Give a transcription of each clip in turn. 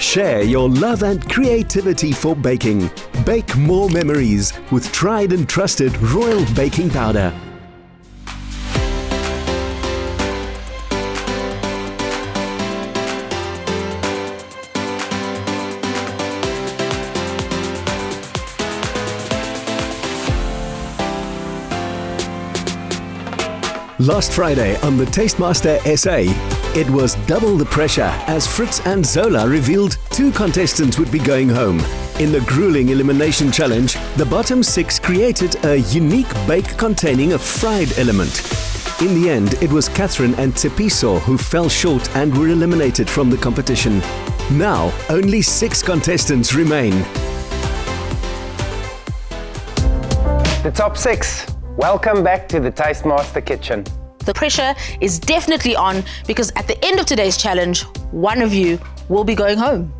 Share your love and creativity for baking. Bake more memories with tried and trusted Royal Baking Powder. Last Friday on the Tastemaster SA, it was double the pressure as Fritz and Zola revealed 2 contestants would be going home. In the grueling elimination challenge, the bottom 6 created a unique bake containing a fried element. In the end, it was Catherine and Tsepiso who fell short and were eliminated from the competition. Now, only 6 contestants remain. The top 6. Welcome back to the Tastemaster Kitchen. The pressure is definitely on because at the end of today's challenge, one of you will be going home.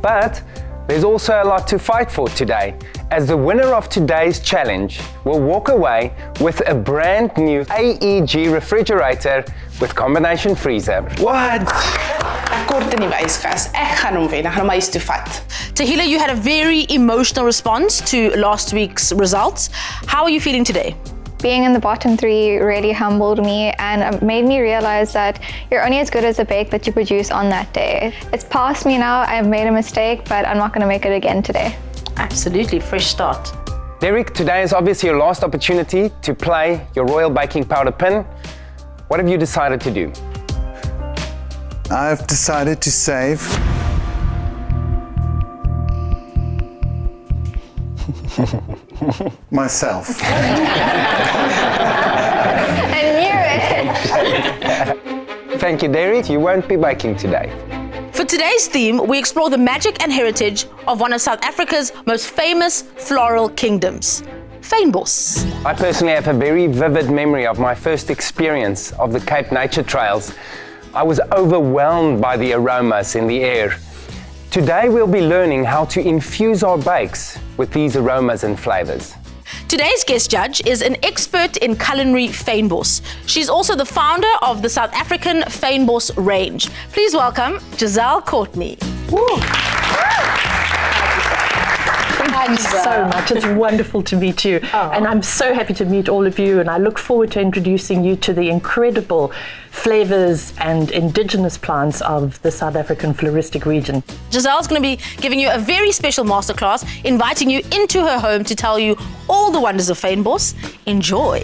But there's also a lot to fight for today, as the winner of today's challenge will walk away with a brand new AEG refrigerator with combination freezer. What? Ek kort in die wyskas. Ek gaan hom wen. Ek gaan hom huis toe vat. Tahila, you had a very emotional response to last week's results. How are you feeling today? Being in the bottom 3 really humbled me and made me realize that you're only as good as the bake that you produce on that day. It's past me now, I've made a mistake, but I'm not going to make it again today. Absolutely, fresh start. Derek, today is obviously your last opportunity to play your Royal Baking Powder pin. What have you decided to do? I've decided to save myself. I knew it! Thank you, Derek. You won't be baking today. For today's theme, we explore the magic and heritage of one of South Africa's most famous floral kingdoms, Fynbos. I personally have a very vivid memory of my first experience of the Cape Nature Trails. I was overwhelmed by the aromas in the air. Today we'll be learning how to infuse our bakes with these aromas and flavours. Today's guest judge is an expert in culinary Famebus. She's also the founder of the South African Famebus range. Please welcome Giselle Courtney. Thank you so much. It's wonderful to meet you. And I'm so happy to meet all of you, and I look forward to introducing you to the incredible flavours and indigenous plants of the South African floristic region. Giselle's going to be giving you a very special masterclass, inviting you into her home to tell you all the wonders of Famebus. Enjoy.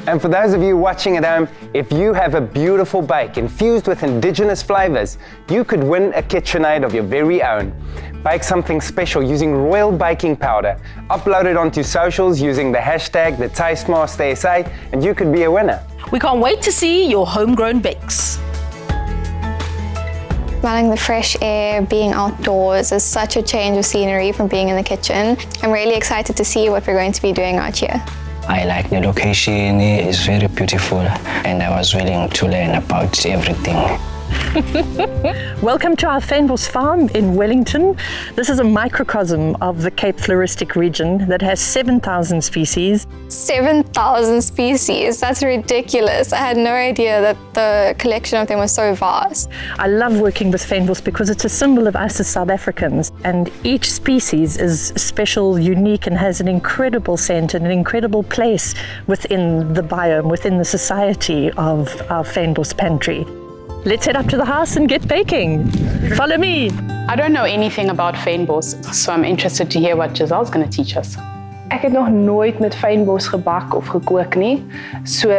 And for those of you watching at home, if you have a beautiful bake infused with indigenous flavours, you could win a KitchenAid of your very own. Bake something special using Royal Baking Powder. Upload it onto socials using the hashtag #TheTastemasterSA, and you could be a winner. We can't wait to see your homegrown bakes. Smelling the fresh air, being outdoors is such a change of scenery from being in the kitchen. I'm really excited to see what we're going to be doing out here. I like the location, it's very beautiful, and I was willing to learn about everything. Welcome to our Famebus farm in Wellington. This is a microcosm of the Cape floristic region that has 7,000 species. 7,000 species, that's ridiculous. I had no idea that the collection of them was so vast. I love working with Famebus because it's a symbol of us as South Africans, and each species is special, unique, and has an incredible scent and an incredible place within the biome, within the society of our Famebus pantry. Let's head up to the house and get baking. Follow me. I don't know anything about Fynbos, so I'm interested to hear what Giselle's going to teach us. Ek het nog nooit met fynbos gebak of gekook nie. So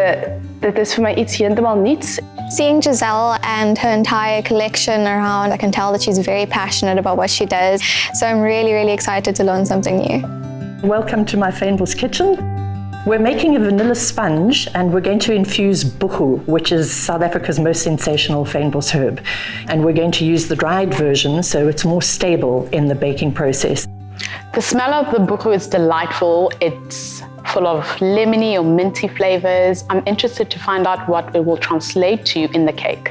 dit is vir my iets heeltemal nuuts. Seeing Giselle and her entire collection around, I can tell that she's very passionate about what she does. So I'm really, really excited to learn something new. Welcome to my Famebus kitchen. We're making a vanilla sponge, and we're going to infuse buchu, which is South Africa's most sensational Famebus herb. And we're going to use the dried version, so it's more stable in the baking process. The smell of the buchu is delightful. It's full of lemony or minty flavors. I'm interested to find out what it will translate to in the cake.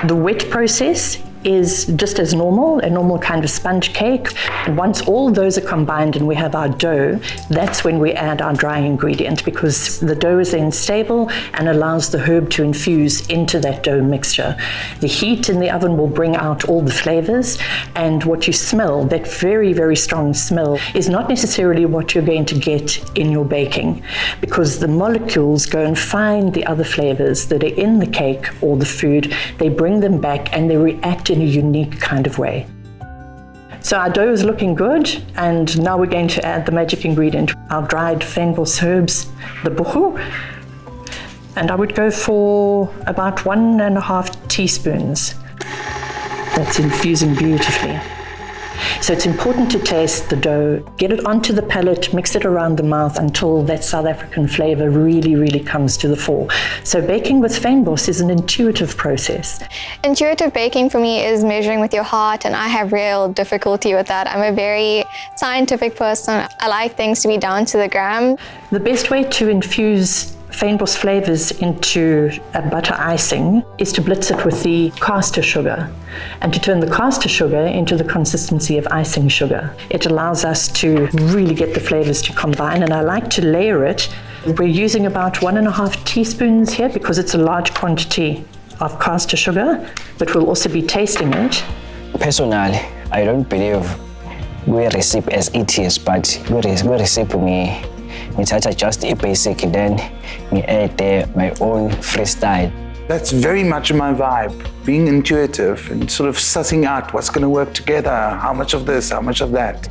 The wet process is just as normal, a normal kind of sponge cake. And once all those are combined and we have our dough, that's when we add our dry ingredient, because the dough is then stable and allows the herb to infuse into that dough mixture. The heat in the oven will bring out all the flavors, and what you smell, that very, very strong smell, is not necessarily what you're going to get in your baking, because the molecules go and find the other flavors that are in the cake or the food, they bring them back and they react in a unique kind of way. So our dough is looking good, and now we're going to add the magic ingredient, our dried Famebus herbs, the buchu. And I would go for about 1.5 teaspoons. That's infusing beautifully. So it's important to taste the dough, get it onto the palate, mix it around the mouth until that South African flavor really, really comes to the fore. So baking with Famebus is an intuitive process. Intuitive baking for me is measuring with your heart, and I have real difficulty with that. I'm a very scientific person. I like things to be down to the gram. The best way to infuse Famebus flavors into a butter icing is to blitz it with the caster sugar, and to turn the caster sugar into the consistency of icing sugar. It allows us to really get the flavors to combine, and I like to layer it. We're using about 1.5 teaspoons here because it's a large quantity of caster sugar, but we'll also be tasting it. Personally, I don't believe we recipe as it is, but we recipe me just a basic, then we add my own freestyle. That's very much my vibe, being intuitive and sort of sussing out what's going to work together, how much of this, how much of that.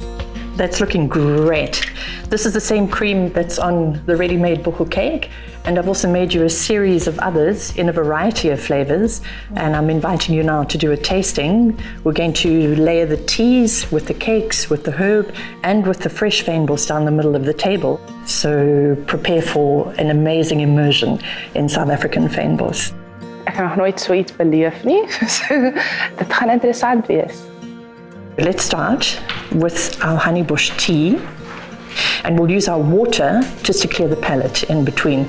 That's looking great. This is the same cream that's on the ready-made buchu cake, and I've also made you a series of others in a variety of flavors, and I'm inviting you now to do a tasting. We're going to layer the teas with the cakes, with the herb, and with the fresh Famebus down the middle of the table. So prepare for an amazing immersion in South African Famebus. Ek het nog nooit so iets beleef nie. So dit gaan interessant wees. Let's start with our honeybush tea, and we'll use our water just to clear the palate in between.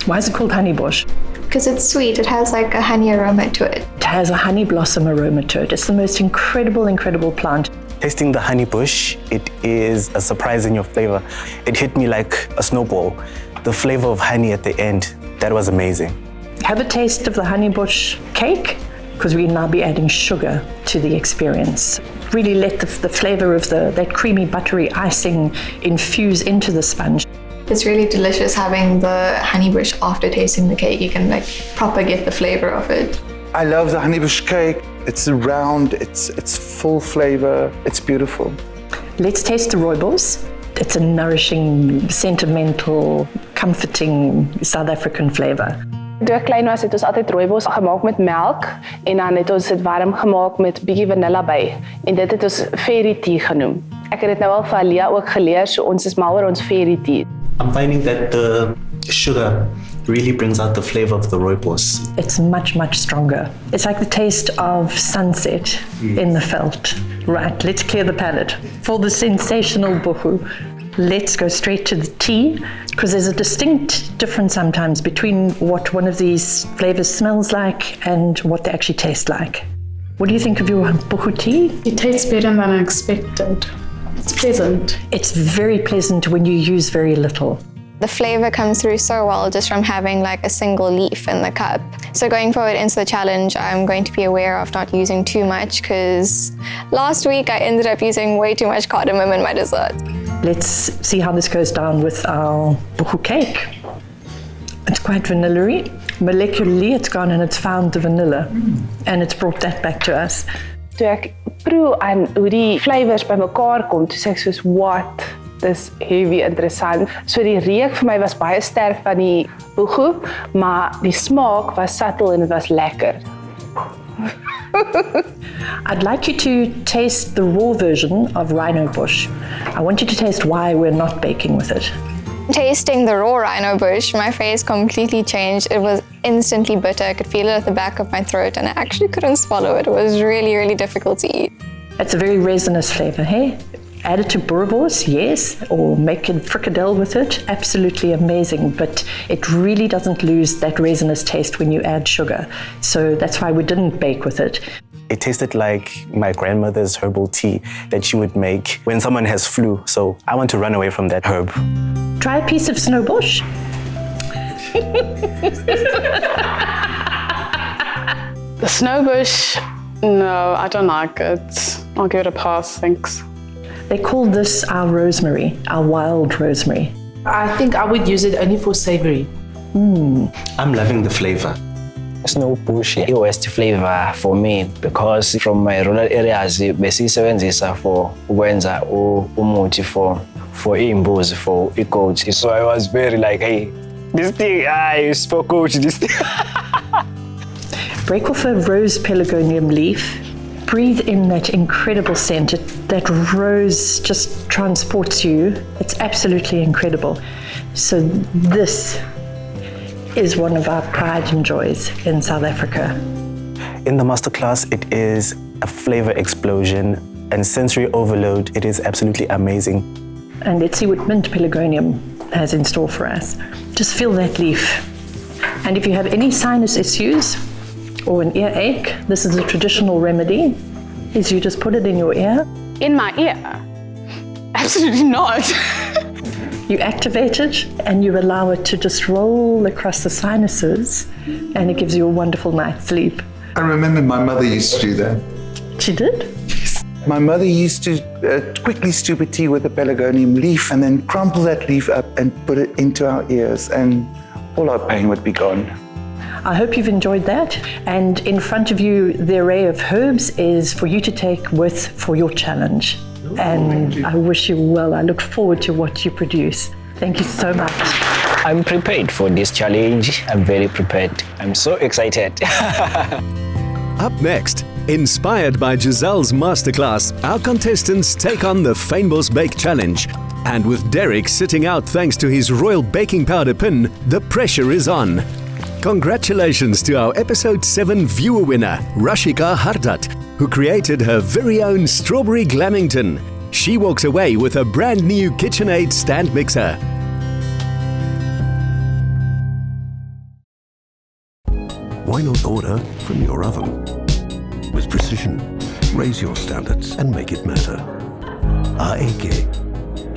Why is it called honeybush? Because it's sweet, it has like a honey aroma to it. It has a honey blossom aroma to it. It's the most incredible plant. Tasting the honeybush, it is a surprise in your flavor. It hit me like a snowball. The flavor of honey at the end, that was amazing. Have a taste of the honeybush cake, because we'll now be adding sugar to the experience. Really let the flavor of that creamy, buttery icing infuse into the sponge. It's really delicious having the honeybush after tasting the cake. You can like proper get the flavor of it. I love the honeybush cake. It's round, it's full flavor, it's beautiful. Let's taste the rooibos. It's a nourishing, sentimental, comforting South African flavor. Toe ek klein was, het ons altyd rooibos gemaak met melk, en dan het ons dit warm gemaak met bietjie vanilla by, en dit het ons fairy tea genoem. Ek het dit nou al vir Alia ook geleer, so ons is mal oor ons fairy tea. I'm finding that the sugar really brings out the flavor of the rooibos. It's much stronger. It's like the taste of sunset in the veld. Right, let's clear the palate. For the sensational buchu, let's go straight to the tea, because there's a distinct difference sometimes between what one of these flavors smells like and what they actually taste like. What do you think of your buchu tea? It tastes better than I expected. It's pleasant. It's very pleasant when you use very little. The flavor comes through so well just from having like a single leaf in the cup. So going forward into the challenge, I'm going to be aware of not using too much, because last week I ended up using way too much cardamom in my dessert. Let's see how this goes down with our buchu cake. It's quite vanilla-y. Molecularly, it's gone and it's found the vanilla, and it's brought that back to us. Toe ek proe aan hoe die flavors by mekaar kom, toe sê ek soos, what? Dis heavy interessant. So die reuk vir my was baie sterk van die buchu, maar die smaak was subtle en het was lekker. I'd like you to taste the raw version of rhino bush. I want you to taste why we're not baking with it. Tasting the raw rhino bush, my face completely changed. It was instantly bitter. I could feel it at the back of my throat, and I actually couldn't swallow it. It was really difficult to eat. It's a very resinous flavor, hey? Add it to boerewors, yes, or make a frikadelle with it, absolutely amazing, but it really doesn't lose that resinous taste when you add sugar. So that's why we didn't bake with it. It tasted like my grandmother's herbal tea that she would make when someone has flu. So I want to run away from that herb. Try a piece of snowbush. The snowbush, no, I don't like it. I'll give it a pass, thanks. They call this our rosemary, our wild rosemary. I think I would use it only for savory. I'm loving the flavor. Snowbush is West flavor for me because from my rural areas, besisebenzisa for ukwenza umuthi for imbuzi, for goats. So I was very like, hey, this thing is for goats, this thing. Break off a rose pelargonium leaf. Breathe in that incredible scent. That rose just transports you. It's absolutely incredible. So this is one of our pride and joys in South Africa. In the masterclass, it is a flavor explosion and sensory overload. It is absolutely amazing. And let's see what mint pelargonium has in store for us. Just feel that leaf. And if you have any sinus issues or an earache, this is a traditional remedy, is you just put it in your ear. In my ear? Absolutely not. You activate it and you allow it to just roll across the sinuses, and it gives you a wonderful night's sleep. I remember my mother used to do that. She did? My mother used to quickly stew a tea with a pelargonium leaf and then crumple that leaf up and put it into our ears, and all our pain would be gone. I hope you've enjoyed that. And in front of you, the array of herbs is for you to take with for your challenge. And I wish you well. I look forward to what you produce. Thank you so much. I'm prepared for this challenge. I'm very prepared. I'm so excited. Up next, inspired by Giselle's masterclass, our contestants take on the Famebus Bake Challenge. And with Derek sitting out thanks to his royal baking powder pin, the pressure is on. Congratulations to our episode 7 viewer winner, Rashika Hardat, who created her very own strawberry glamington. She walks away with a brand new KitchenAid stand mixer. Why not order from your oven? With precision, raise your standards and make it matter. AEG.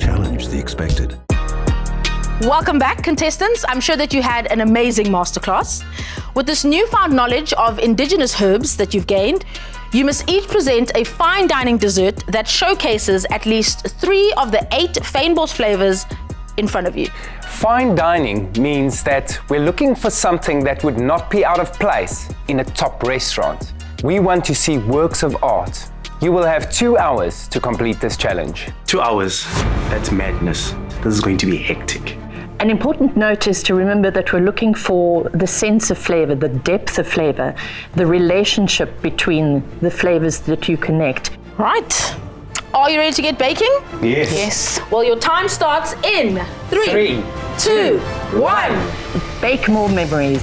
Challenge the expected. Welcome back, contestants. I'm sure that you had an amazing masterclass. With this newfound knowledge of indigenous herbs that you've gained, you must each present a fine dining dessert that showcases at least 3 of the 8 Famebus flavors in front of you. Fine dining means that we're looking for something that would not be out of place in a top restaurant. We want to see works of art. You will have 2 hours to complete this challenge. 2 hours, that's madness. This is going to be hectic. An important note is to remember that we're looking for the sense of flavor, the depth of flavor, the relationship between the flavors that you connect. Right. Are you ready to get baking? Yes. Yes. Well, your time starts in 3, 2, 1. Bake more memories.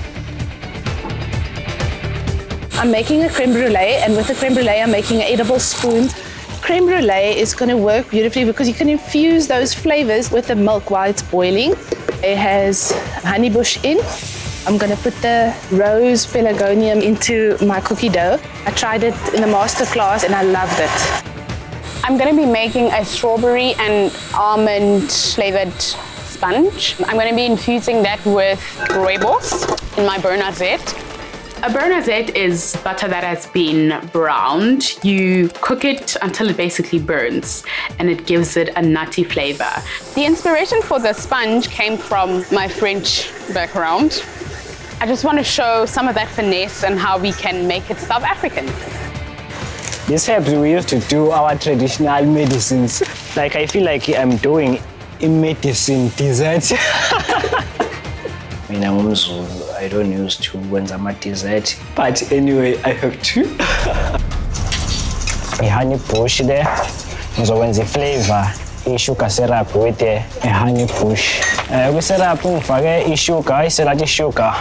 I'm making a creme brulee, and with the creme brulee, I'm making an edible spoon. Creme brulee is going to work beautifully because you can infuse those flavors with the milk while it's boiling. It has honey bush in. I'm going to put the rose pelargonium into my cookie dough. I tried it in the masterclass and I loved it. I'm going to be making a strawberry and almond flavored sponge. I'm going to be infusing that with rooibos in my beurre noisette. A beurre noisette is butter that has been browned. You cook it until it basically burns, and it gives it a nutty flavor. The inspiration for the sponge came from my French background. I just want to show some of that finesse and how we can make it South African. These herbs, we used to do our traditional medicines. Like I feel like I'm doing a medicine dessert. I don't use to when I'm at dessert, but anyway, I have to. A honey bush there. So when the flavor, a sugar syrup with a honey bush. We syrup for a sugar, I said sugar.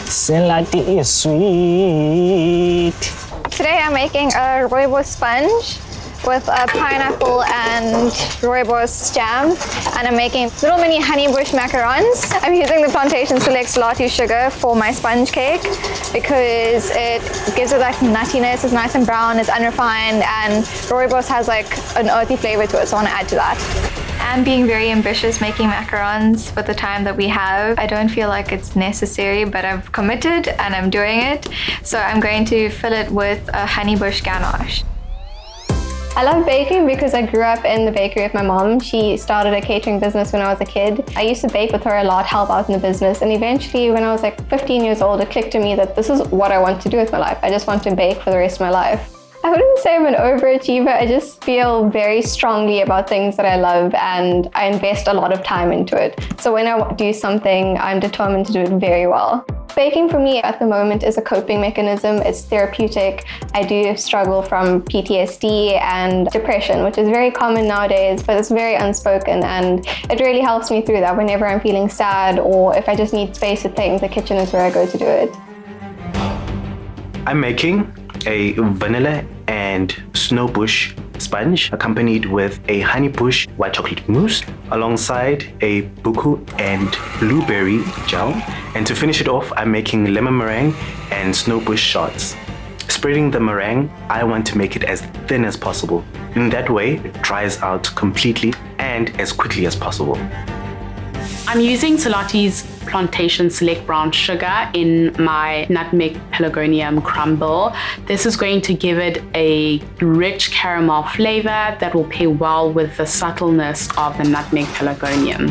Salati is sweet. Today I'm making a rooibos sponge. with a pineapple and rooibos jam, and I'm making little mini honey bush macarons. I'm using the Plantation Select Salatu sugar for my sponge cake because it gives it that nuttiness. It's nice and brown, it's unrefined, and rooibos has like an earthy flavor to it, so I want to add to that. I'm being very ambitious making macarons with the time that we have. I don't feel like it's necessary, but I've committed and I'm doing it. So I'm going to fill it with a honey bush ganache. I love baking because I grew up in the bakery with my mom. She started a catering business when I was a kid. I used to bake with her a lot, help out in the business, and eventually when I was like 15 years old, it clicked to me that this is what I want to do with my life. I just want to bake for the rest of my life. I wouldn't say I'm an overachiever. I just feel very strongly about things that I love and I invest a lot of time into it. So when I do something, I'm determined to do it very well. Baking for me at the moment is a coping mechanism. It's therapeutic. I do struggle from PTSD and depression, which is very common nowadays, but it's very unspoken, and it really helps me through that. Whenever I'm feeling sad or if I just need space to think, the kitchen is where I go to do it. I'm making a vanilla and snowbush sponge accompanied with a honey bush white chocolate mousse alongside a buku and blueberry gel. And to finish it off, I'm making lemon meringue and snowbush shots. Spreading the meringue, I want to make it as thin as possible. In that way, it dries out completely and as quickly as possible. I'm using Salati's Plantation Select Brown Sugar in my nutmeg pelargonium crumble. This is going to give it a rich caramel flavor that will pair well with the subtleness of the nutmeg pelargonium.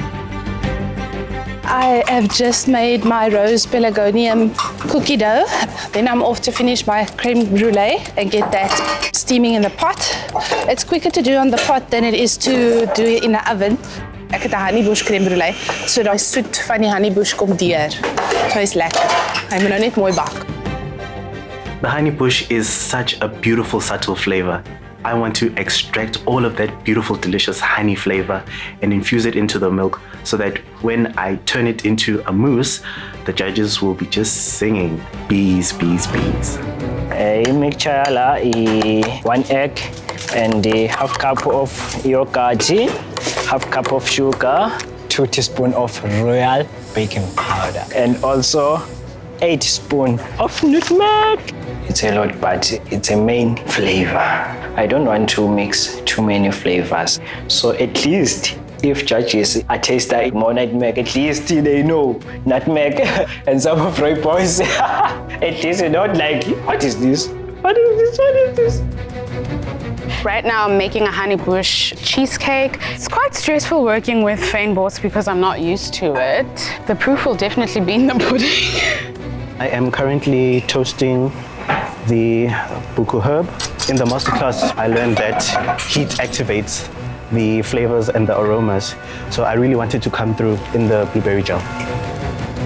I have just made my rose pelargonium cookie dough. Then I'm off to finish my creme brulee and get that steaming in the pot. It's quicker to do on the pot than it is to do it in the oven. Ek het 'n honeybush creme brulee, so daai soet van die honeybush kom deur. So hy's lekker. Hy moet nou net mooi bak. The honeybush is such a beautiful, subtle flavor. I want to extract all of that beautiful, delicious honey flavor and infuse it into the milk so that when I turn it into a mousse, the judges will be just singing bees, bees, bees. A mixture la 1 egg and a half cup of yogurt, half cup of sugar, 2 teaspoons of royal baking powder, and also 8 teaspoons of nutmeg. It's a lot, but it's a main flavor. I don't want to mix too many flavors. So at least if judges are tasting more nutmeg, at least they know nutmeg and some of rooibos. At least they don't like, what is this? What is this? What is this? Right now I'm making a honey bush cheesecake. It's quite stressful working with Famebus because I'm not used to it. The proof will definitely be in the pudding. I am currently toasting the buku herb. In the masterclass, I learned that heat activates the flavors and the aromas. So I really wanted to come through in the blueberry gel.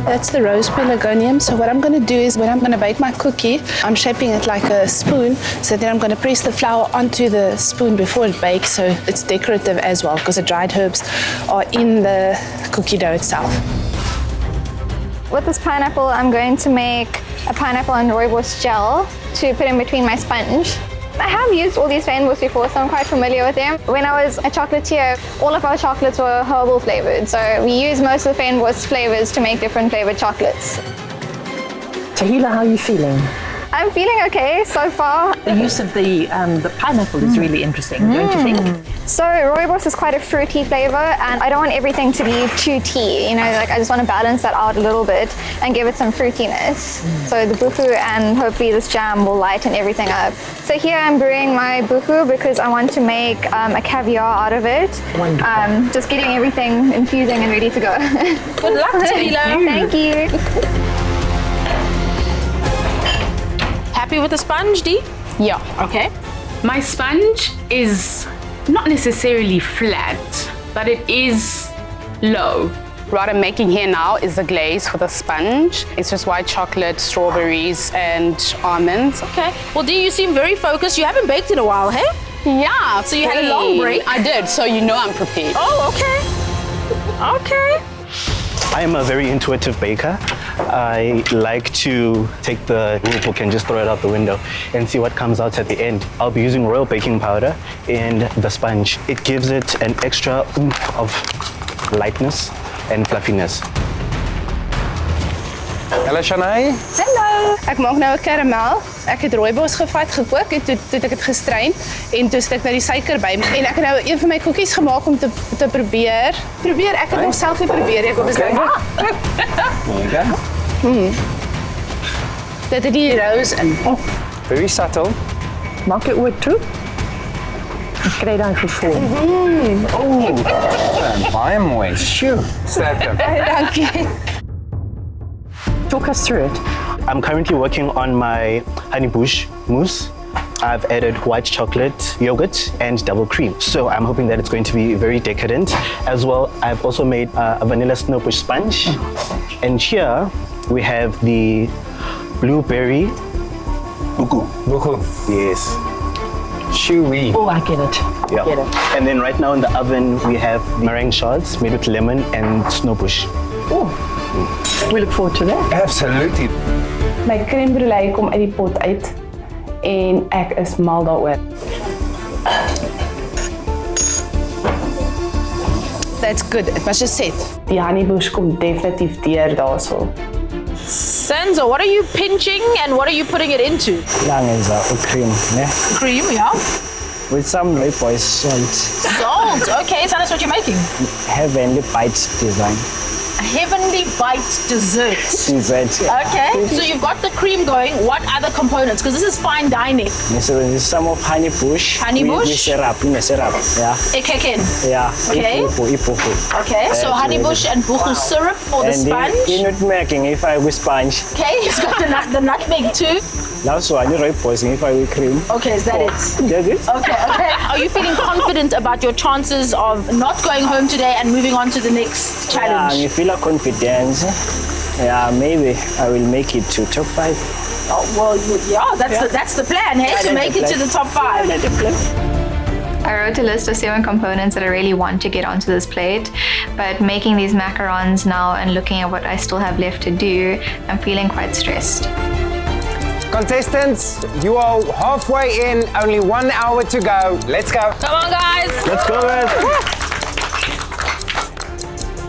That's the rose pelargonium. So what I'm going to do is when I'm going to bake my cookie, I'm shaping it like a spoon. So then I'm going to press the flour onto the spoon before it bakes. So it's decorative as well because the dried herbs are in the cookie dough itself. With this pineapple, I'm going to make a pineapple and rooibos gel to put in between my sponge. I have used all these Famebus before, so I'm quite familiar with them. When I was a chocolatier, all of our chocolates were herbal flavored, so we use most of the Famebus flavors to make different flavored chocolates. Tahila, how are you feeling? I'm feeling okay so far. The use of the pineapple is really interesting, don't you think? So rooibos is quite a fruity flavor, and I don't want everything to be too tea. You know, like I just want to balance that out a little bit and give it some fruitiness. So the buku and hopefully this jam will lighten everything up. So here I'm brewing my buku because I want to make a caviar out of it. Wonderful. Just getting everything infusing and ready to go. Good luck, Tahila. Thank you. Happy with the sponge, Dee? Yeah. Okay. My sponge is not necessarily flat, but it is low. What I'm making here now is the glaze for the sponge. It's just white chocolate, strawberries, and almonds. Okay. Well, Dee, you seem very focused. You haven't baked in a while, hey? Yeah. So you had a long break? I did, so you know I'm prepared. Oh, okay. Okay. I am a very intuitive baker. I like to take the rule book and just throw it out the window and see what comes out at the end. I'll be using royal baking powder in the sponge. It gives it an extra oomph of lightness and fluffiness. Hallo Shanae. Hallo. Ek maak nou 'n karamel. Ek het rooibos gevat, gekook en toe ek dit gestrein en toe sit ek nou die suiker by. En ek het nou een van my koekies gemaak om te probeer. Ek het nog self nie probeer. Ek hoop dit is Dit het die rose in. Oh, very subtle. Maak jy oor toe? Ek kry dan gevoel. Baie mooi. Sjoe. Sterk. Dankie. Talk us through it. I'm currently working on my honey bush mousse. I've added white chocolate, yogurt, and double cream. So I'm hoping that it's going to be very decadent. As well, I've also made a vanilla snow bush sponge. And here we have the blueberry buku. Buku. Yes. Chewy. Oh, I get it. Yeah. Get it. And then right now in the oven we have meringue shards made with lemon and snow bush. Oh. We look forward to that. Absolutely. My creme brulee kom uit die pot uit en ek is mal daaroor. That's good. It was just set. Die honeybush kom definitief deur daarso. Senzo, what are you pinching and what are you putting it into? Lang is cream, ne? Cream, yeah. With some rooibos salt. Salt. Okay, tell us what you're making. Heavenly bite design. A heavenly bite dessert. Dessert. Okay, so you've got the cream going. What other components? Because this is fine dining. So there's some of honey bush. Honey bush? With syrup, yeah. Ekeken. Yeah. Okay. Ipufu. Okay, so honey bush and buchu syrup for the sponge. And you're not making if I with sponge. Okay, he's got the nutmeg too. That's why you're rooibos if I with cream. Okay, is that it? That's it. Okay. Are you feeling confident about your chances of not going home today and moving on to the next challenge? Yeah, I feel a confidence. Yeah, maybe I will make it to top 5. Oh, well, that's the plan, hey? To make it to the top 5. I wrote a list of 7 components that I really want to get onto this plate, but making these macarons now and looking at what I still have left to do, I'm feeling quite stressed. Contestants, you are halfway in, only 1 hour to go. Let's go. Come on, guys. Let's go, guys.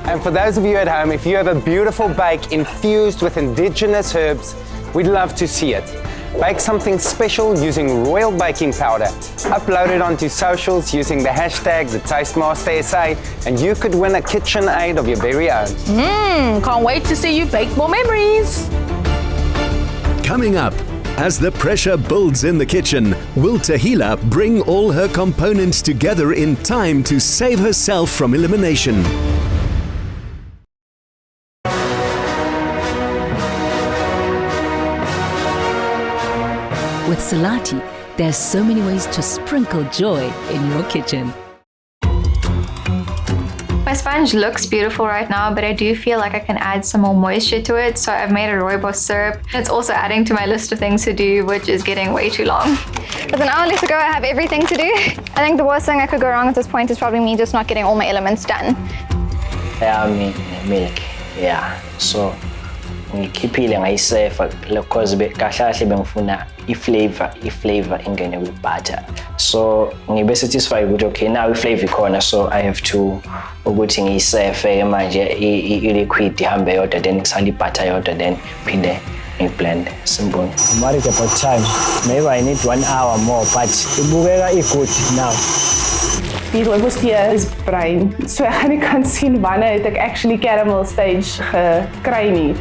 And for those of you at home, if you have a beautiful bake infused with indigenous herbs, we'd love to see it. Bake something special using royal baking powder. Upload it onto socials using the hashtag #TasteMasterSA, and you could win a KitchenAid of your very own. Can't wait to see you bake more memories. Coming up, as the pressure builds in the kitchen, will Tahila bring all her components together in time to save herself from elimination? With Salati, there's so many ways to sprinkle joy in your kitchen. My sponge looks beautiful right now, but I do feel like I can add some more moisture to it, so I've made a rooibos syrup. It's also adding to my list of things to do, which is getting way too long. With an hour left to go, I have everything to do. I think the worst thing that could go wrong at this point is probably me just not getting all my elements done. Milk, yeah. So ngikhiphile ngayisefa because kahle bengifuna i-flavor ingene with butter. So ngibe satisfied with okay now i-flavor ikhona, so I have to ukuthi ngiyisefe manje i-liquid ihambe yodwa, then ngisala i-butter yodwa, then phinde ngiblend. Simple. I'm worried about time. Maybe I need 1 hour more, but ibukeka good now. Die rooibos hier is bruin, so ek gaan nie kan sien wanneer het ek actually caramel stage gekry nie.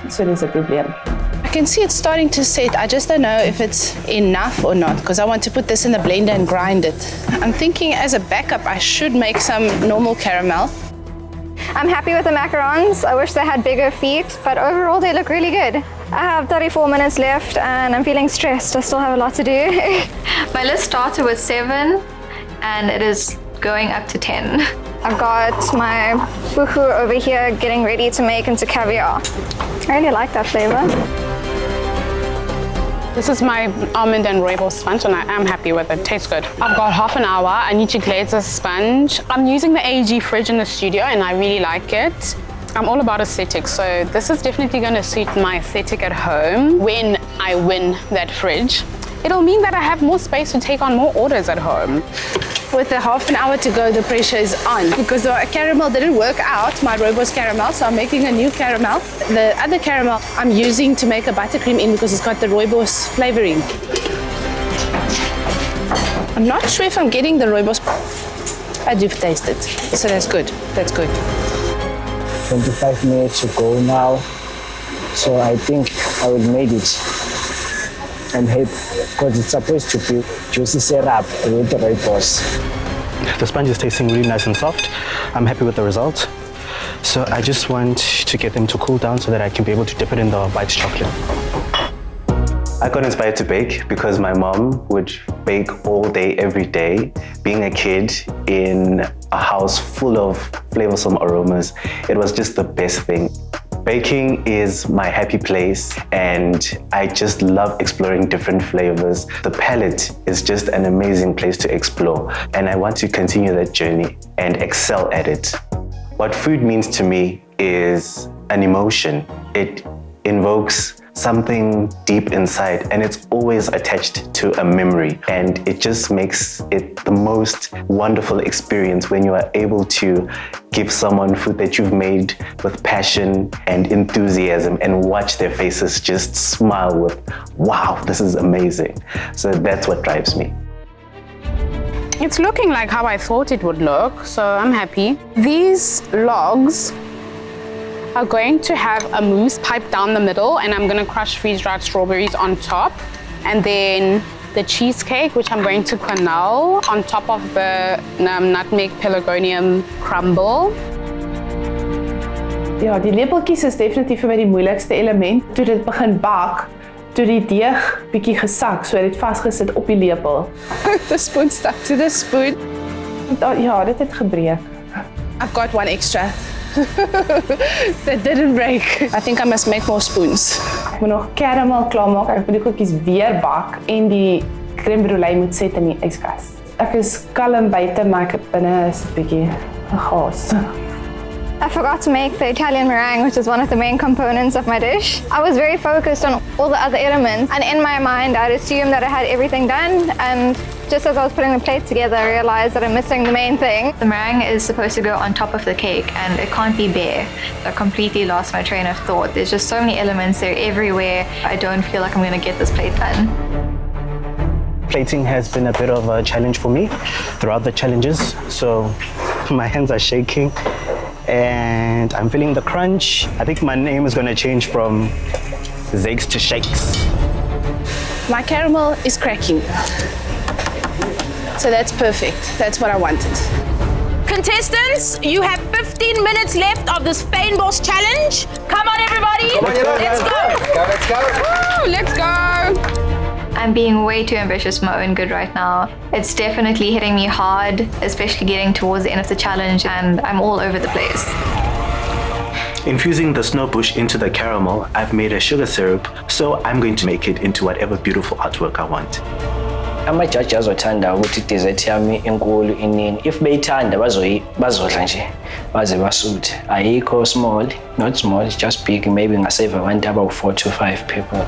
So there's a problem. I can see it's starting to set. I just don't know if it's enough or not, because I want to put this in the blender and grind it. I'm thinking as a backup, I should make some normal caramel. I'm happy with the macarons. I wish they had bigger feet, but overall they look really good. I have 34 minutes left and I'm feeling stressed. I still have a lot to do. My list started with 7 and it is going up to 10. I've got my buchu over here getting ready to make into caviar. I really like that flavor. This is my almond and rooibos sponge and I am happy with it. Tastes good. I've got half an hour. I need to glaze the sponge. I'm using the AEG fridge in the studio and I really like it. I'm all about aesthetics, so this is definitely going to suit my aesthetic at home. When I win that fridge, it'll mean that I have more space to take on more orders at home. With a half an hour to go, the pressure is on. Because the caramel didn't work out, my rooibos caramel, so I'm making a new caramel. The other caramel I'm using to make a buttercream in because it's got the rooibos flavouring. I'm not sure if I'm getting the rooibos. I do taste it, so that's good. That's good. 25 minutes to go now, so I think I will make it. I'm happy because it's supposed to be juicy syrup with the rooibos. The sponge is tasting really nice and soft. I'm happy with the results. So I just want to get them to cool down so that I can be able to dip it in the white chocolate. I got inspired to bake because my mom would bake all day, every day. Being a kid in a house full of flavorsome aromas, it was just the best thing. Baking is my happy place and I just love exploring different flavors. The palette is just an amazing place to explore and I want to continue that journey and excel at it. What food means to me is an emotion. It invokes something deep inside and it's always attached to a memory, and it just makes it the most wonderful experience when you are able to give someone food that you've made with passion and enthusiasm and watch their faces just smile with, wow, this is amazing. So that's what drives me. It's looking like how I thought it would look, so I'm happy. These logs are going to have a mousse pipe down the middle, and I'm going to crush freeze-dried strawberries on top, and then the cheesecake, which I'm going to quenelle on top of the nutmeg pelargonium crumble. Ja, die lepeltjies is definitief vir my die moeilikste element. Toe dit begin bak, toe die deeg bietjie gesak, so het dit vasgesit op die lepel. The spoon stuck to the spoon. Ja, dit het gebreek. I've got one extra. That didn't break. I think I must make more spoons. Ek moet nog caramel klaarmaak. Ek moet die koekies weer bak en die creme brulee moet set in die yskas. Ek is kalm buite, maar ek binne is 'n bietjie gehaas. I forgot to make the Italian meringue, which is one of the main components of my dish. I was very focused on all the other elements, and in my mind I'd assumed that I had everything done, and just as I was putting the plate together I realized that I'm missing the main thing. The meringue is supposed to go on top of the cake and it can't be bare. So I completely lost my train of thought. There's just so many elements, they're everywhere. I don't feel like I'm going to get this plate done. Plating has been a bit of a challenge for me throughout the challenges, so my hands are shaking and I'm feeling the crunch. I think my name is going to change from Zakes to Shakes. My caramel is cracking. So that's perfect. That's what I wanted. Contestants, you have 15 minutes left of this Famebus challenge. Come on, everybody. Let's go. Woo, let's go. I'm being way too ambitious for my own good right now. It's definitely hitting me hard, especially getting towards the end of the challenge, and I'm all over the place. Infusing the snowbush into the caramel, I've made a sugar syrup, so I'm going to make it into whatever beautiful artwork I want. Ama-judge azothanda ukuthi dessert yami enkulu inini. If beyithanda bazodla nje baze basuthe. Ayikho small, not small, it's just big. Maybe ngasave about 4 to 5 people.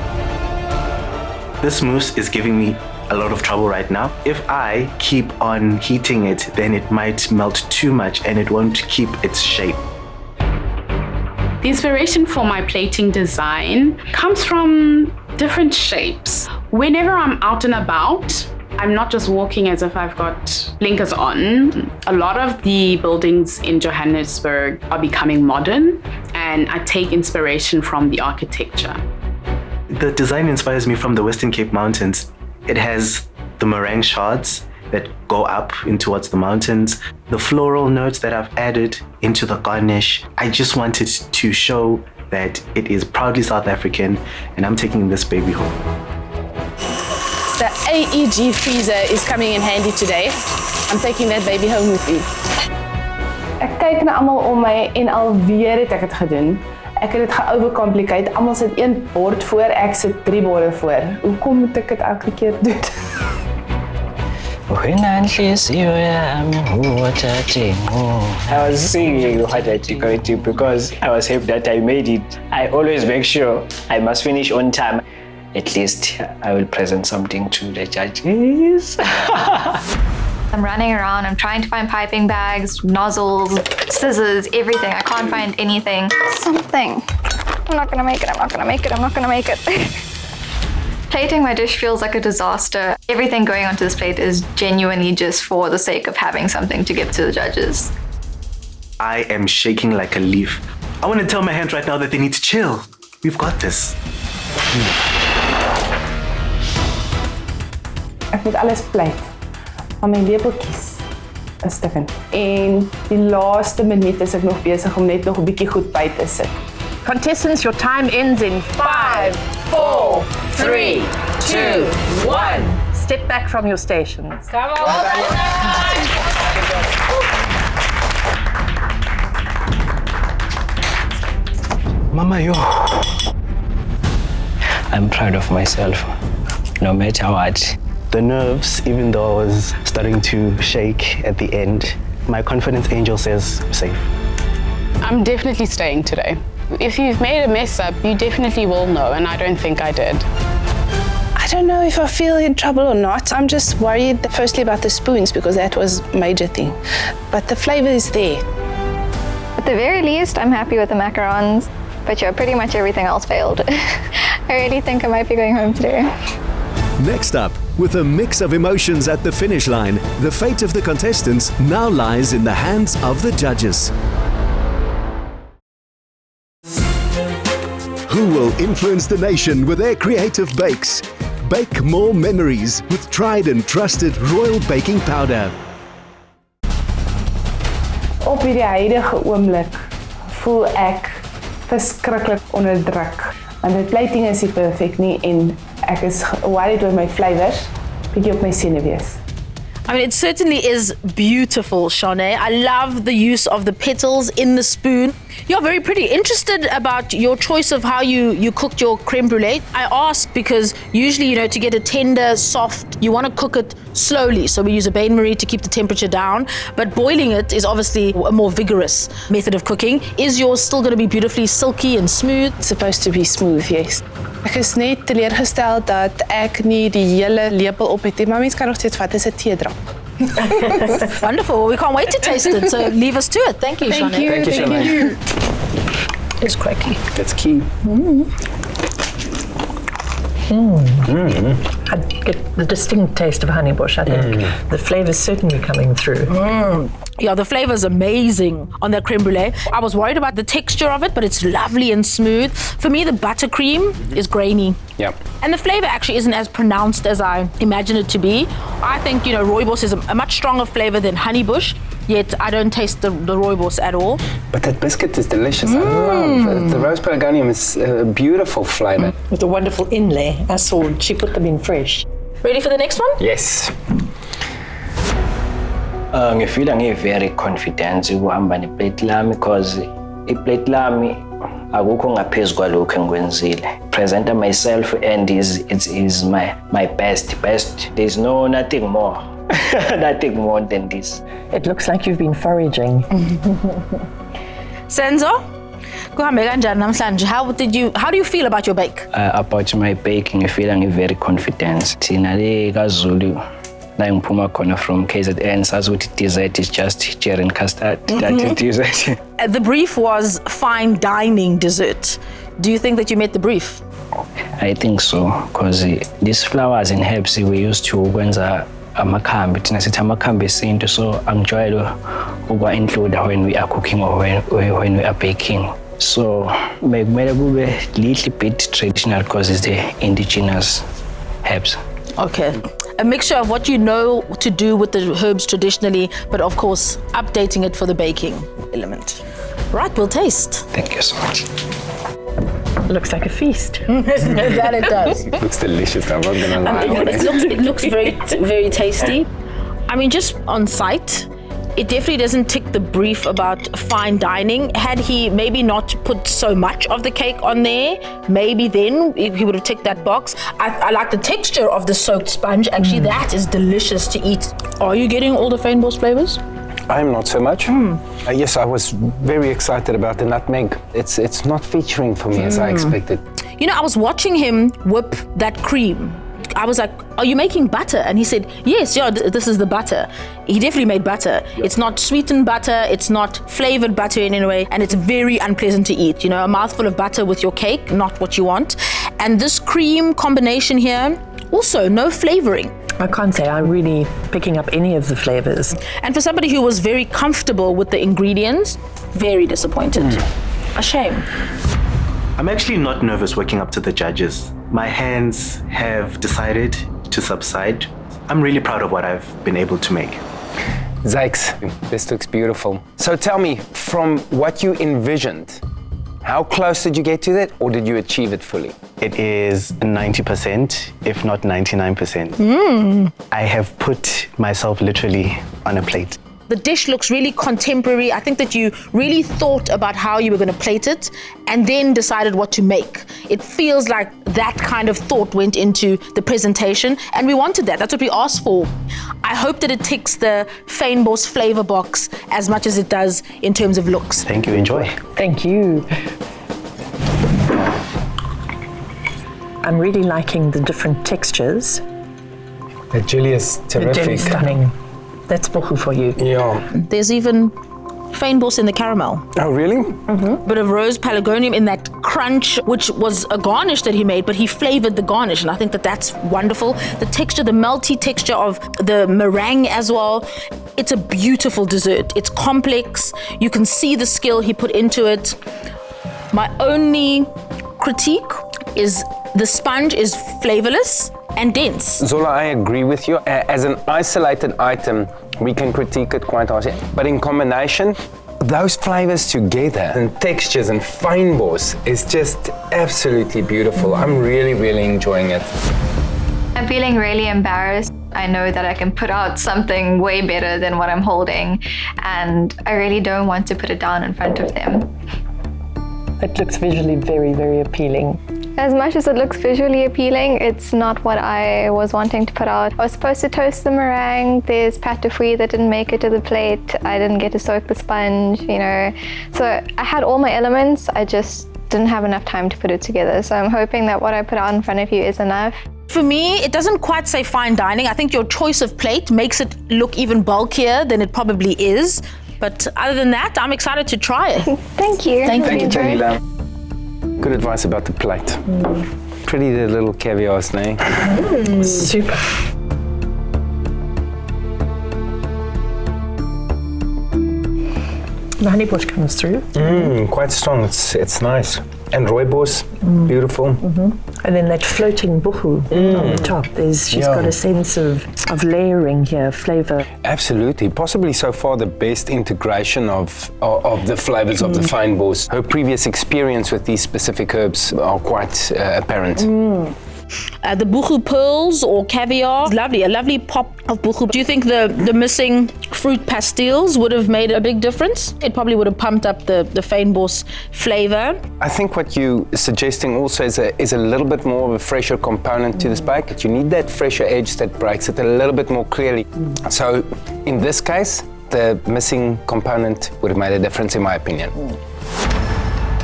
This mousse is giving me a lot of trouble right now. If I keep on heating it, then it might melt too much and it won't keep its shape. The inspiration for my plating design comes from different shapes. Whenever I'm out and about, I'm not just walking as if I've got blinkers on. A lot of the buildings in Johannesburg are becoming modern, and I take inspiration from the architecture. The design inspires me from the Western Cape Mountains. It has the meringue shards that go up in towards the mountains, the floral notes that I've added into the garnish. I just wanted to show that it is proudly South African and I'm taking this baby home. The AEG freezer is coming in handy today. I'm taking that baby home with me. Ek kyk na almal om my en alweer het ek dit gedoen. Ek het dit ge-overcomplicate. Almal sit 1 bord voor, ek sit 3 borde voor. Hoekom moet ek dit elke keer doen? I was singing what I decorated because I was happy that I made it. I always make sure I must finish on time. At least I will present something to the judges. I'm running around, I'm trying to find piping bags, nozzles, scissors, everything. I can't find anything. Something. I'm not gonna make it, I'm not gonna make it, I'm not gonna make it. Plating my dish feels like a disaster. Everything going onto this plate is genuinely just for the sake of having something to give to the judges. I am shaking like a leaf. I want to tell my hands right now that they need to chill. We've got this. Ek moet alles pleit. Maar my lepeltjies is stukkend. En die laaste minuut is ek nog besig om net nog 'n bietjie goed by te sit. Contestants, your time ends in 5, 4, 3, 2, 1. Step back from your stations. Come on. Mama, yo. I'm proud of myself, no matter what. The nerves, even though I was starting to shake at the end, my confidence angel says safe. I'm definitely staying today. If you've made a mess up, you definitely will know, and I don't think I did. I don't know if I feel in trouble or not. I'm just worried firstly about the spoons because that was a major thing. But the flavor is there. At the very least, I'm happy with the macarons, but yeah, pretty much everything else failed. I really think I might be going home today. Next up, with a mix of emotions at the finish line, the fate of the contestants now lies in the hands of the judges. Who will influence the nation with their creative bakes? Bake more memories with tried and trusted royal baking powder. Op hierdie huidige oomblik voel ek verskriklik onder druk. Want die plating is nie perfek nie en ek is worried oor my flavours, bietjie op my senuwees. I mean, it certainly is beautiful, Shanae. I love the use of the petals in the spoon. You're very pretty. Interested about your choice of how you cooked your creme brulee. I ask because usually, you know, to get a tender, soft, you want to cook it slowly. So we use a bain-marie to keep the temperature down. But boiling it is obviously a more vigorous method of cooking. Is yours still going to be beautifully silky and smooth? It's supposed to be smooth, yes. Ek is net teleurgestel dat ek nie die hele lepel op het nie, maar mens kan nog steeds vat, dis 'n teedrap. Wonderful. Well, we can't wait to taste it. So leave us to it. Thank you, Shanae. Thank you, Shanae. It's cracky. That's key. I get the distinct taste of honeybush, I think. The flavour's certainly coming through. Yeah, the flavour is amazing on that creme brulee. I was worried about the texture of it, but it's lovely and smooth. For me, the buttercream is grainy. Yeah. And the flavour actually isn't as pronounced as I imagine it to be. I think, you know, rooibos is a much stronger flavour than honeybush, yet I don't taste the rooibos at all. But that biscuit is delicious. I love it. The rose pelargonium is a beautiful flavour. With a wonderful inlay. I saw she put them in fresh. Ready for the next one? Yes. Ngifila ngi-very confident ukuhamba neplate lami because iplate lami akukho ngaphezu kwalokho engikwenzile. Presenter myself and it is my best. There's nothing more. Nothing more than this. It looks like you've been foraging. Senzo, kuhambe kanjani namhlanje? How do you feel about your bake? About my baking, ngifila ngi-very confident. Thina le kaZulu la ngiphuma khona from KZN sazi ukuthi dessert is just cherry and custard. That is dessert. The brief was fine dining dessert. Do you think that you met the brief? I think so, because these flowers and herbs we used to kwenza amakhambi, thina sithi amakhambi esintu, so angijwayele ukwa-include when we are cooking or when we are baking. So kumele kube little bit traditional because it's the indigenous herbs. Okay. A mixture of what you know to do with the herbs traditionally, but of course, updating it for the baking element. Right, we'll taste. Thank you so much. Looks like a feast. That it does. Looks delicious, I'm not gonna lie. It looks very, very tasty. I mean, just on sight, It definitely doesn't tick the brief about fine dining. Had he maybe not put so much of the cake on there, maybe then he would have ticked that box. I like the texture of the soaked sponge. Actually, that is delicious to eat. Are you getting all the Famebus flavors? I'm not so much. Yes, I was very excited about the nutmeg. It's not featuring for me as I expected. You know, I was watching him whip that cream. I was like, are you making butter? And he said, yes, yeah, this is the butter. He definitely made butter. It's not sweetened butter, it's not flavored butter in any way, and it's very unpleasant to eat. You know, a mouthful of butter with your cake, not what you want. And this cream combination here, also no flavoring. I can't say I'm really picking up any of the flavors. And for somebody who was very comfortable with the ingredients, very disappointed. A shame. I'm actually not nervous working up to the judges. My hands have decided to subside. I'm really proud of what I've been able to make. Zykes, this looks beautiful. So tell me, from what you envisioned, how close did you get to that, or did you achieve it fully? It is 90%, if not 99%. I have put myself literally on a plate. The dish looks really contemporary. I think that you really thought about how you were going to plate it and then decided what to make. It feels like that kind of thought went into the presentation, and we wanted that. That's what we asked for. I hope that it ticks the Famebus flavor box as much as it does in terms of looks. Thank you, enjoy. Thank you. I'm really liking the different textures. The jelly is terrific. The jelly's stunning. That's bohu for you. Yeah. There's even Famebus in the caramel. Oh, really? Bit of rose pelargonium in that crunch, which was a garnish that he made, but he flavored the garnish, and I think that that's wonderful. The texture, the melty texture of the meringue as well. It's a beautiful dessert. It's complex. You can see the skill he put into it. My only critique is the sponge is flavorless and dense. Zola, I agree with you. As an isolated item, we can critique it quite harshly. But in combination, those flavors together and textures and Famebus is just absolutely beautiful. I'm really, really enjoying it. I'm feeling really embarrassed. I know that I can put out something way better than what I'm holding, and I really don't want to put it down in front of them. It looks visually very, very appealing. As much as it looks visually appealing, it's not what I was wanting to put out. I was supposed to toast the meringue. There's pâte de fruits that didn't make it to the plate. I didn't get to soak the sponge, you know. So I had all my elements. I just didn't have enough time to put it together. So I'm hoping that what I put out in front of you is enough. For me, it doesn't quite say fine dining. I think your choice of plate makes it look even bulkier than it probably is. But other than that, I'm excited to try it. Thank you. Thank you, Jamila. Good advice about the plate. Pretty the little caviars, eh? Super. The honey bush comes through. Quite strong. It's nice. And rooibos, beautiful. And then that floating buhu on the top. She's got a sense of layering here, flavour. Absolutely. Possibly so far the best integration of the flavours of the Famebus. Her previous experience with these specific herbs are quite apparent. The buchu pearls or caviar, lovely, a lovely pop of buchu. Do you think the missing fruit pastilles would have made a big difference? It probably would have pumped up the Famebus flavour. I think what you're suggesting also is a little bit more of a fresher component to this bake. You need that fresher edge that breaks it a little bit more clearly. So in this case, the missing component would have made a difference in my opinion.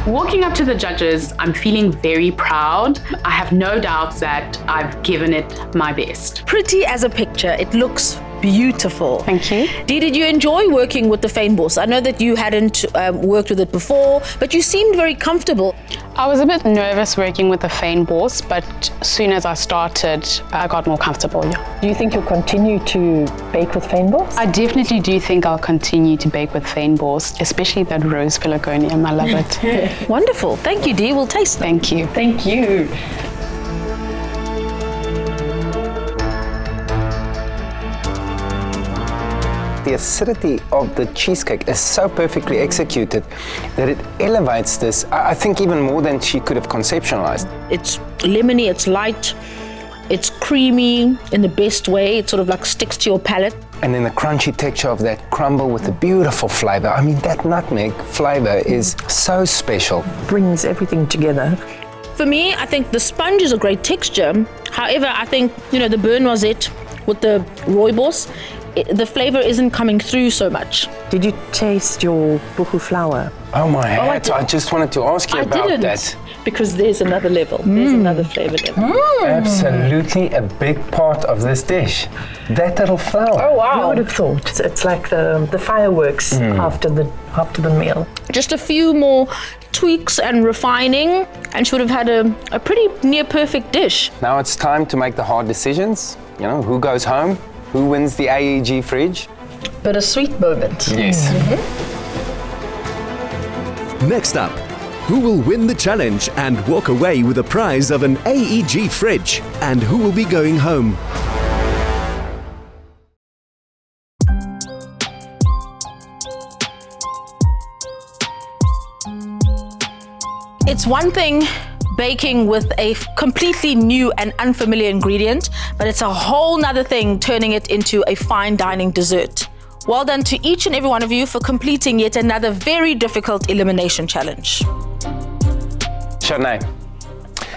Walking up to the judges, I'm feeling very proud. I have no doubts that I've given it my best. Pretty as a picture, it looks beautiful. Thank you. Dee, did you enjoy working with the Famebus? I know that you hadn't worked with it before, but you seemed very comfortable. I was a bit nervous working with the Famebus, but as soon as I started, I got more comfortable. Yeah. Do you think you'll continue to bake with Famebus? I definitely do think I'll continue to bake with Famebus, especially that rose pelargonium. I love it. Wonderful. Thank you, Dee. We'll taste it. Thank you. Thank you. The acidity of the cheesecake is so perfectly executed that it elevates this, I think, even more than she could have conceptualized. It's lemony, it's light, It's creamy in the best way. It sort of like sticks to your palate. And then the crunchy texture of that crumble with the beautiful flavor. I mean, that nutmeg flavor is so special. Brings everything together. For me, I think the sponge is a great texture. However, I think, the beurre noisette with the rooibos, the flavor isn't coming through so much. Did you taste your buchu flour? Oh my hat, I just wanted to ask you about that. Because there's another level, there's another flavor level. Absolutely a big part of this dish. That little flour. Oh wow! I would have thought it's like the fireworks after the meal. Just a few more tweaks and refining, and she would have had a pretty near perfect dish. Now it's time to make the hard decisions. Who goes home? Who wins the AEG fridge? Bittersweet moment. Yes. Next up, who will win the challenge and walk away with a prize of an AEG fridge? And who will be going home? It's one thing baking with a completely new and unfamiliar ingredient, but it's a whole nother thing turning it into a fine dining dessert. Well done to each and every one of you for completing yet another very difficult elimination challenge. Shanae,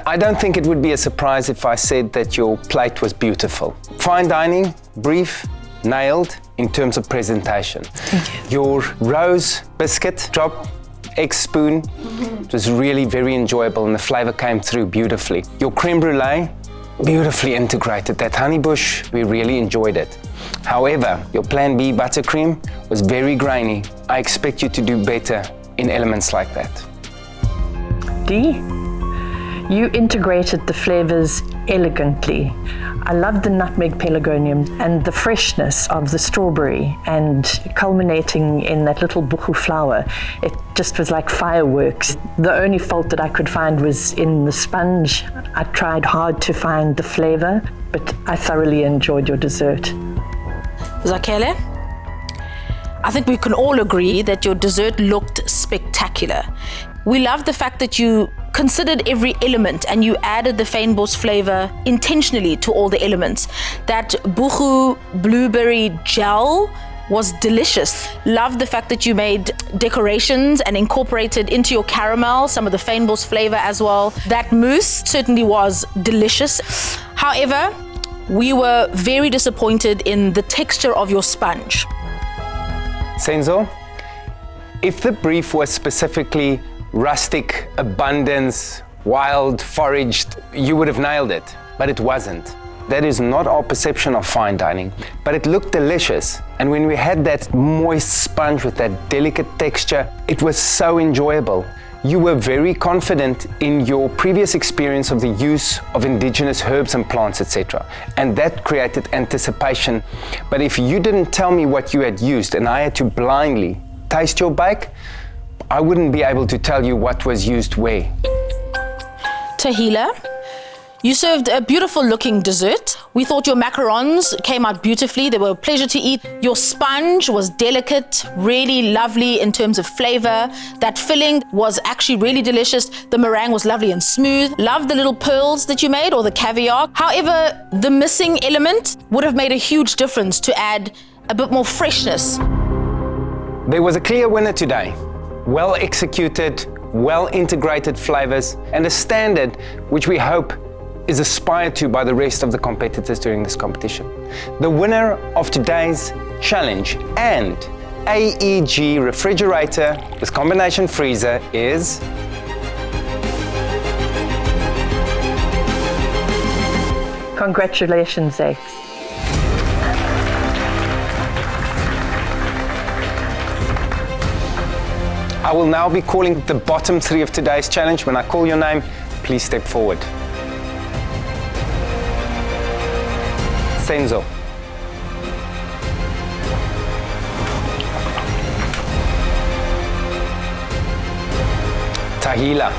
I don't think it would be a surprise if I said that your plate was beautiful. Fine dining, brief, nailed in terms of presentation. Thank you. Your rose biscuit drop, egg spoon, it was really very enjoyable and the flavor came through beautifully. Your creme brulee, beautifully integrated. That honey bush, we really enjoyed it. However, your Plan B buttercream was very grainy. I expect you to do better in elements like that. Dee, you integrated the flavors elegantly. I love the nutmeg pelargonium and the freshness of the strawberry, and culminating in that little buchu flour. It just was like fireworks. The only fault that I could find was in the sponge. I tried hard to find the flavor, but I thoroughly enjoyed your dessert. Zakele, I think we can all agree that your dessert looked spectacular. We love the fact that you considered every element and you added the Famebus flavor intentionally to all the elements. That buchu blueberry gel was delicious. Love the fact that you made decorations and incorporated into your caramel some of the Famebus flavor as well. That mousse certainly was delicious. However, we were very disappointed in the texture of your sponge. Senzo, if the brief was specifically rustic, abundance, wild, foraged, you would have nailed it, but it wasn't. That is not our perception of fine dining, but it looked delicious. And when we had that moist sponge with that delicate texture, it was so enjoyable. You were very confident in your previous experience of the use of indigenous herbs and plants, etc. And that created anticipation. But if you didn't tell me what you had used and I had to blindly taste your bake, I wouldn't be able to tell you what was used where. Tahila, you served a beautiful looking dessert. We thought your macarons came out beautifully. They were a pleasure to eat. Your sponge was delicate, really lovely in terms of flavor. That filling was actually really delicious. The meringue was lovely and smooth. Loved the little pearls that you made, or the caviar. However, the missing element would have made a huge difference to add a bit more freshness. There was a clear winner today. Well executed, well integrated flavors, and a standard which we hope is aspired to by the rest of the competitors during this competition. The winner of today's challenge and AEG refrigerator with combination freezer is Congratulations, X. I will now be calling the bottom three of today's challenge. When I call your name, please step forward. Senzo. Tahila.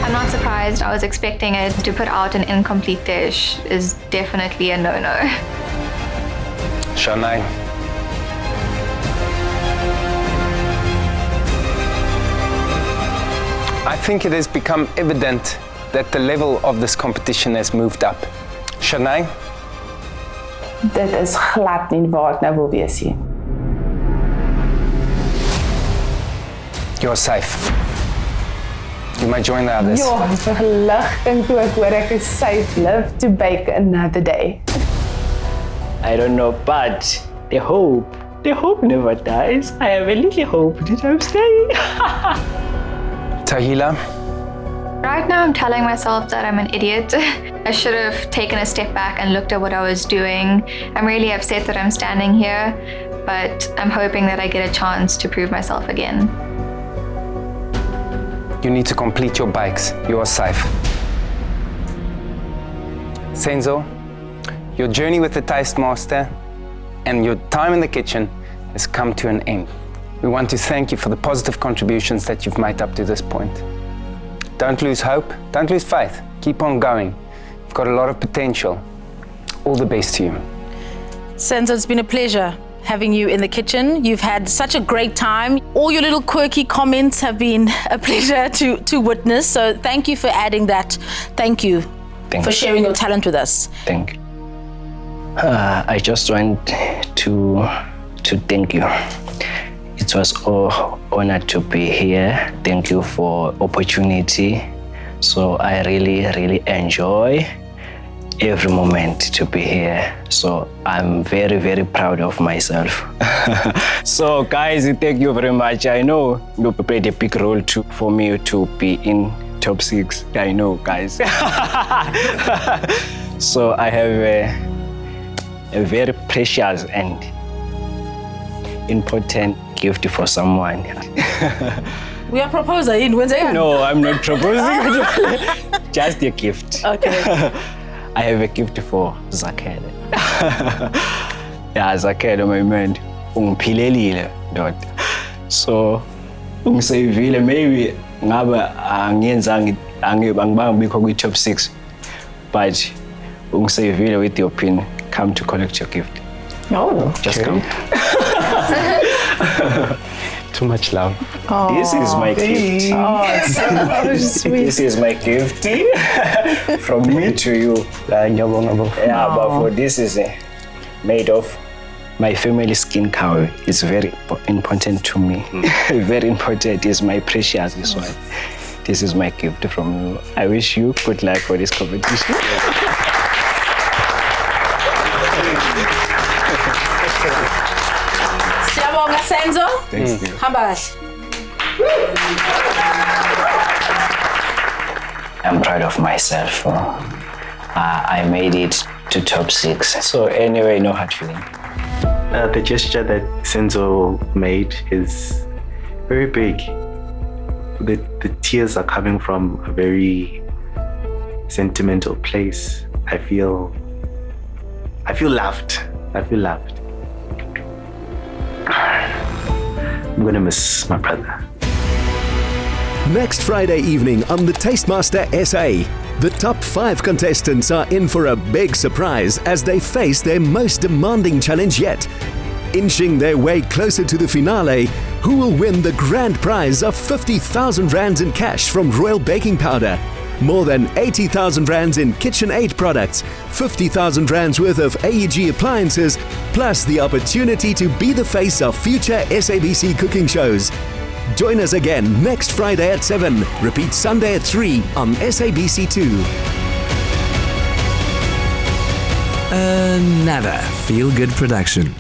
I'm not surprised. I was expecting it. To put out an incomplete dish is definitely a no-no. Shanae. I think it has become evident that the level of this competition has moved up. Shanae? Dit is glad nie waar dit nou wil wees nie. You're safe. You might join the others. Ja, ek het gelag dink toe ek hoor ek is safe, live to bake another day. I don't know, but the hope never dies. I have a little hope that I'm staying. Tahila? Right now I'm telling myself that I'm an idiot. I should have taken a step back and looked at what I was doing. I'm really upset that I'm standing here, but I'm hoping that I get a chance to prove myself again. You need to complete your bikes. You are safe. Senzo, your journey with the Taste Master and your time in the kitchen has come to an end. We want to thank you for the positive contributions that you've made up to this point. Don't lose hope, don't lose faith. Keep on going. You've got a lot of potential. All the best to you. Senzo, it's been a pleasure having you in the kitchen. You've had such a great time. All your little quirky comments have been a pleasure to witness. So thank you for adding that. Thank you for sharing your talent with us. Thank you. I just want to thank you. It was an honor to be here. Thank you for opportunity. So I really enjoy every moment to be here. So I'm very proud of myself. So guys, thank you very much. I know you played a big role for me to be in top 6. I know, guys. So I have a very precious and important gift for someone. We are proposing. No, I'm not proposing. Just a gift. Okay. I have a gift for Zakele. Yeah, Zakele, my man. Ungiphelelile, dot. So, ungisavile maybe ngaba angiyenzanga angibanga bikho kwi top 6. But ungisavile with your pin. Come to collect your gift. No. Just come. Too much love. Oh, this is my gift. Oh, it's so sweet. This is my gift from me to you. Yeah, but for this is made of my family skin cow. It's very important to me. Very important. It's my precious, this one. This is my gift from you. I wish you good luck for this competition. Senzo? Thanks, dear. Hambash. I'm proud of myself. I made it to top 6. So anyway, no hard feeling. The gesture that Senzo made is very big. The tears are coming from a very sentimental place. I feel loved. I feel loved. I'm gonna miss my brother. Next Friday evening on the Tastemaster SA, the top 5 contestants are in for a big surprise as they face their most demanding challenge yet. Inching their way closer to the finale, who will win the grand prize of 50,000 rands in cash from Royal Baking Powder, more than 80,000 rands in KitchenAid products, 50,000 rands worth of AEG appliances, plus the opportunity to be the face of future SABC cooking shows. Join us again next Friday at 7, repeat Sunday at 3 on SABC2. Another feel-good production.